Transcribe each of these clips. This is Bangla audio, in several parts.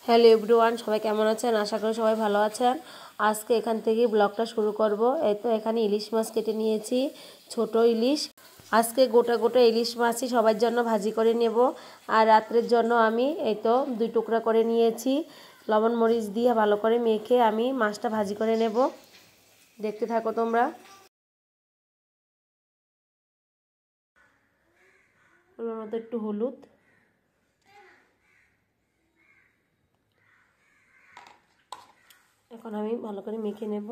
হ্যালো এভরিওয়ান, সবাই কেমন আছেন? আশা করি সবাই ভালো আছেন। আজকে এখান থেকেই ব্লগটা শুরু করব। এই তো এখানে ইলিশ মাছ কেটে নিয়েছি, ছোট ইলিশ। আজকে গোটা গোটা ইলিশ মাছই সবার জন্য ভাজি করে নেব। আর রাত্রের জন্য আমি এই তো 2 টুকরা করে নিয়েছি। লবণ মরিচ দিয়ে ভালো করে মেখে আমি মাছটা ভাজি করে নেব। দেখতে থাকো তোমরা। ওর মতো একটু হলুদ, এখন আমি ভালো করে মেখে নেব।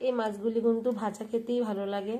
এই মাছগুলি কিন্তু ভাজা খেতেই ভালো লাগে।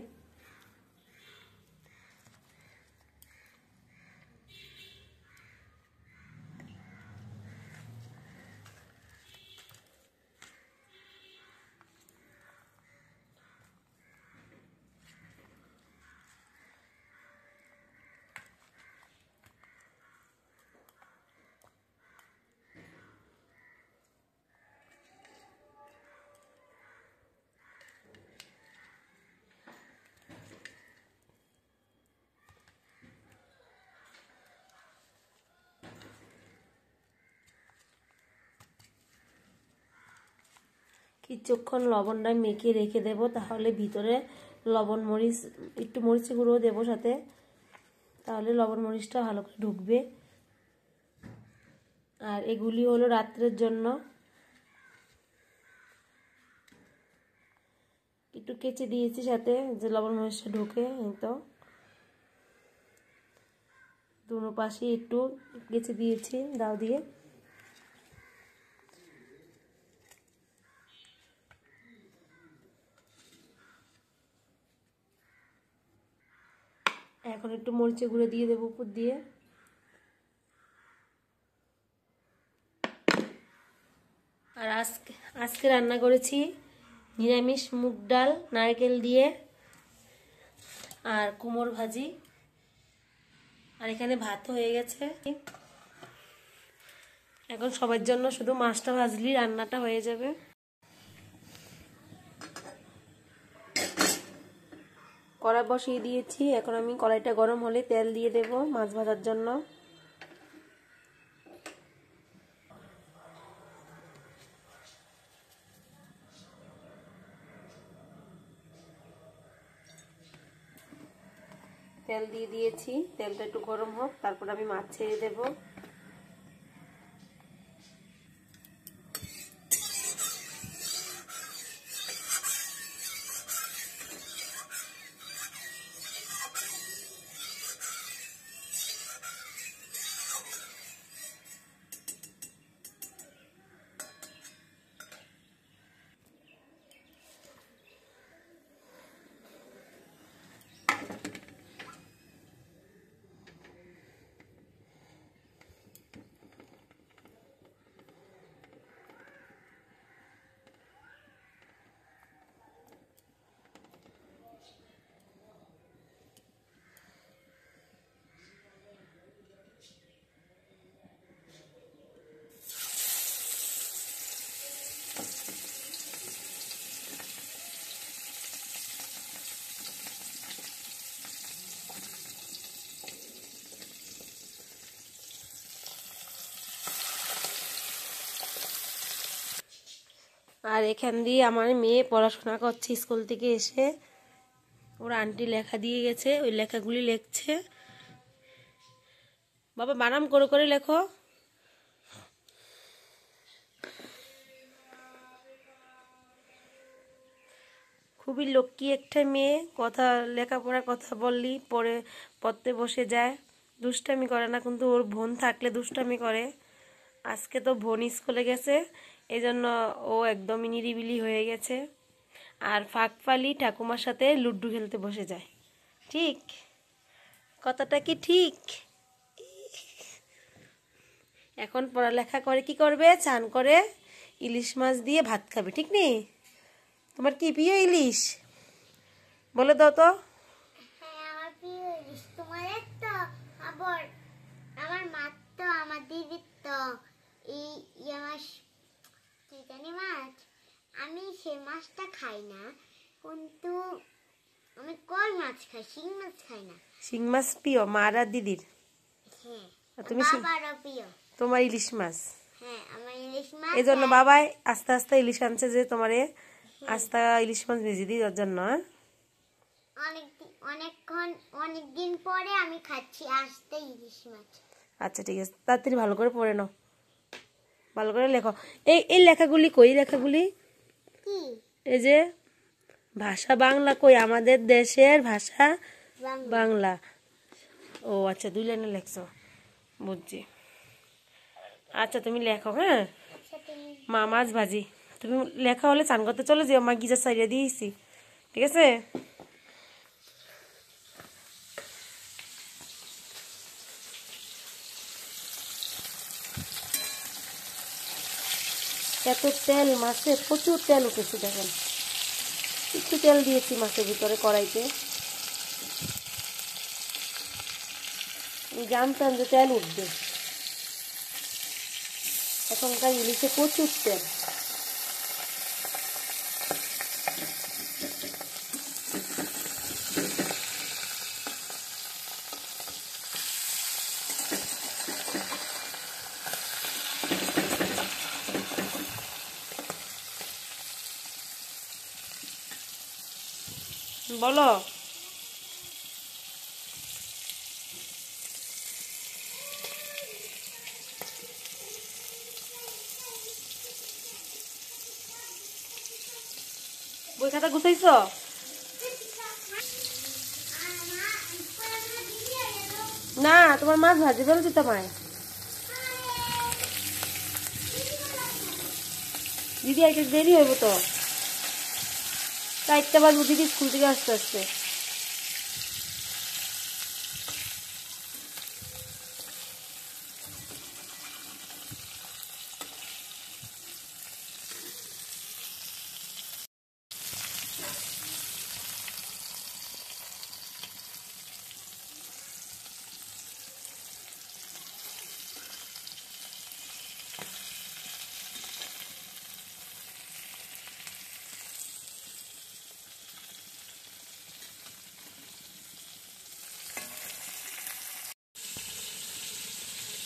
কিছুক্ষণ লবণটা মেখে রেখে দেব, তাহলে ভিতরে লবণ মরিচ, একটু মরিচের গুঁড়ো দেবো সাথে, তাহলে লবণ মরিচটা ভালো করে ঢুকবে। আর এগুলি হলো রাত্রের জন্য। একটু কেচে দিয়েছি সাথে, যে লবণ মরিচটা ঢুকে। তো দুনো পাশে একটু কেচে দিয়েছি দাও দিয়ে। এখন একটু মরিচের গুঁড়ো দিয়ে দেবো উপর দিয়ে। আর আজকে রান্না করেছি নিরামিষ মুগ ডাল নারকেল দিয়ে আর কুমড়ো ভাজি। আর এখানে ভাত হয়ে গেছে। এখন সবার জন্য শুধু মাছটা ভাজলি রান্নাটা হয়ে যাবে। কড়াই বসিয়ে দিয়েছি, এখন আমি কড়াইটা গরম হলে তেল দিয়ে দেব মাছ ভাজার জন্য। তেল দিয়ে দিয়েছি, তেলটা একটু গরম হোক, তারপর আমি মাছ ছেড়ে দেব। আর এখান দিয়ে আমার মেয়ে পড়াশোনা করছে, স্কুল থেকে এসে ওর আন্টি লেখা দিয়ে গেছে, ওই লেখাগুলি লিখছে। বাবা বানাম করে করে লেখো। খুবই লক্ষ্মী একটা মেয়ে, কথা লেখাপড়ার কথা বললি পড়তে বসে যায়, দুষ্টামি করে না। কিন্তু ওর বোন থাকলে দুষ্টামি করে। আজকে তো বোন স্কুলে গেছে, এই জন্য ও একদমই নিরিবিলি হয়ে গেছে। আর ফাঁকফালি ঠাকুমার সাথে লুড্ডু খেলতে বসে যায়। ঠিক কথাটা কি ঠিক? এখন পড়ালেখা করে কি করবে? চান করে ইলিশ মাছ দিয়ে ভাত খাবে, ঠিক নেই? তোমার কি প্রিয় ইলিশ বলে দাও তো। হ্যাঁ, আমার প্রিয় ইলিশ। তোমার তো আবার আমার মার তো, আমার দিদির তো এই মাছ, কি জানি মাছ, আমি সে মাছটা খাই না, কিন্তু আমি কই মাছ খাই। খাই, শিং মাছ খাই না। শিং মাছ প্রিয় মার আর দিদির? হ্যাঁ। আর তুমি বাবারও প্রিয়। তোমার ইলিশ মাছ? হ্যাঁ, আমার ইলিশ মাছ। এই জন্য বাবাই আস্তে আস্তে ইলিশ আনছে যে তোমারে আস্তে ইলিশ মাছ ভেজে দিই ওর জন্য। অনেকদিন পরে আমি খাচ্ছি আস্তে ইলিশ মাছ। আচ্ছা ঠিক আছে, তাড়াতাড়ি ভালো করে পড়ে নাও, ভালো করে লেখো। এই লেখাগুলি কই? লেখাগুলি কি? এই যে ভাষা বাংলা কই? আমাদের দেশের ভাষা বাংলা। ও আচ্ছা, 2 লাইনে লেখছো, বুঝছি। আচ্ছা তুমি লেখো। হ্যাঁ, মা মাছ ভাজি। তুমি লেখা হলে চান করতে চলে যাও, মা গিজার সাইডে দিয়েছি, ঠিক আছে? এত তেল মাছে, প্রচুর তেল উঠেছে দেখেন। একটু তেল দিয়েছি মাছের ভিতরে কড়াইতে। আমি জানতাম যে তেল উঠবে। এখনকার ইলিশে প্রচুর তেল। বলো। বই খাতা গুছাইছো? না, তোমার মাছ ভাজি ফেলছি তোমায়। দিদি আইতে দেরি হইব তো, 4টা বাজবো দিদি স্কুল থেকে আসতে আসতে।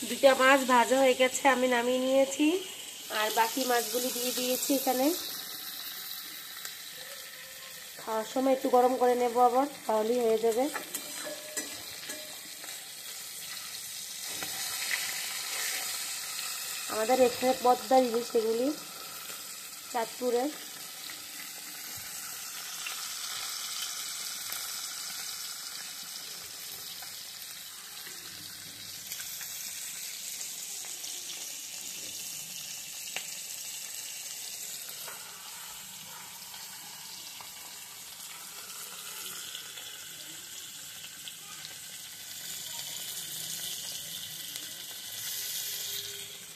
দুটা মাছ ভাজা হয়ে গেছে, আমি নামিয়ে নিয়েছি। আর বাকি মাছগুলি দিয়ে দিয়েছি এখানে। খাওয়ার সময় একটু গরম করে নেবো আবার, তাহলেই হয়ে যাবে। আমাদের এখানে পদ্মার ইলিশ এগুলি, চাঁদপুরের।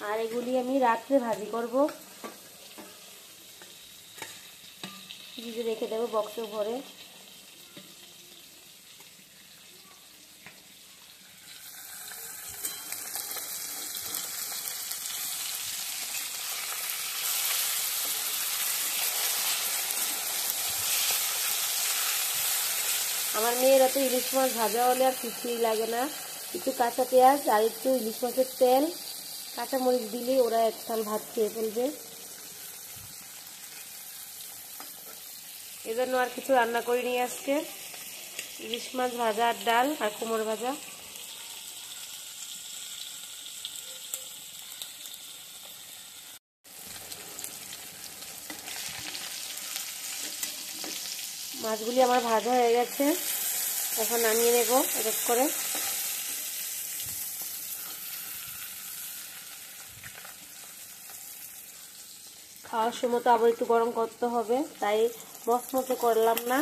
আর এগুলি আমি রাত্রে ভাজি করব, ভিজে রেখে দেবো বক্সে ভরে। আমার মেয়েরা তো ইলিশ মাছ ভাজা হলে আর কিছুই লাগে না, একটু কাঁচা পেঁয়াজ আর একটু ইলিশ মাছের তেল, কাঁচামরিচ দিলে ওরা এক থাল ভাত খেয়ে ফেলবে। এজন্য আর কিছু রান্না করিনি আজকে, ইলিশ মাছ ভাজা আর ডাল আর কুমড়ো ভাজা। মাছগুলি আমার ভাজা হয়ে গেছে, এখন নামিয়ে নেব এক এক করে। খাওয়ার সময় তো আবার একটু গরম করতে হবে, তাই মচমচে করলাম না,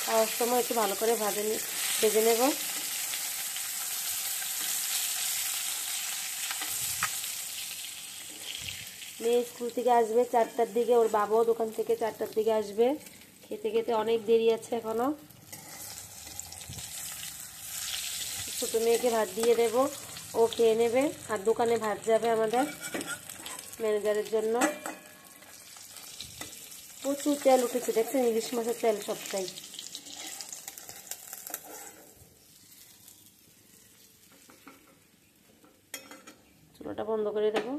খাওয়ার সময় একটু ভালো করে ভেজে নেব। মেয়ে স্কুল থেকে আসবে 4টার দিকে, ওর বাবাও দোকান থেকে 4টার দিকে আসবে। খেতে খেতে অনেক দেরি আছে এখনো। ছোট মেয়েকে ভাত দিয়ে দেব, ও খেয়ে নেবে। আর দোকানে ভাত যাবে আমাদের ম্যানেজারের জন্য। প্রচুর তেল উঠেছে দেখছেন, ইলিশ মাছের তেল সবটাই। চুলাটা বন্ধ করে দেবো।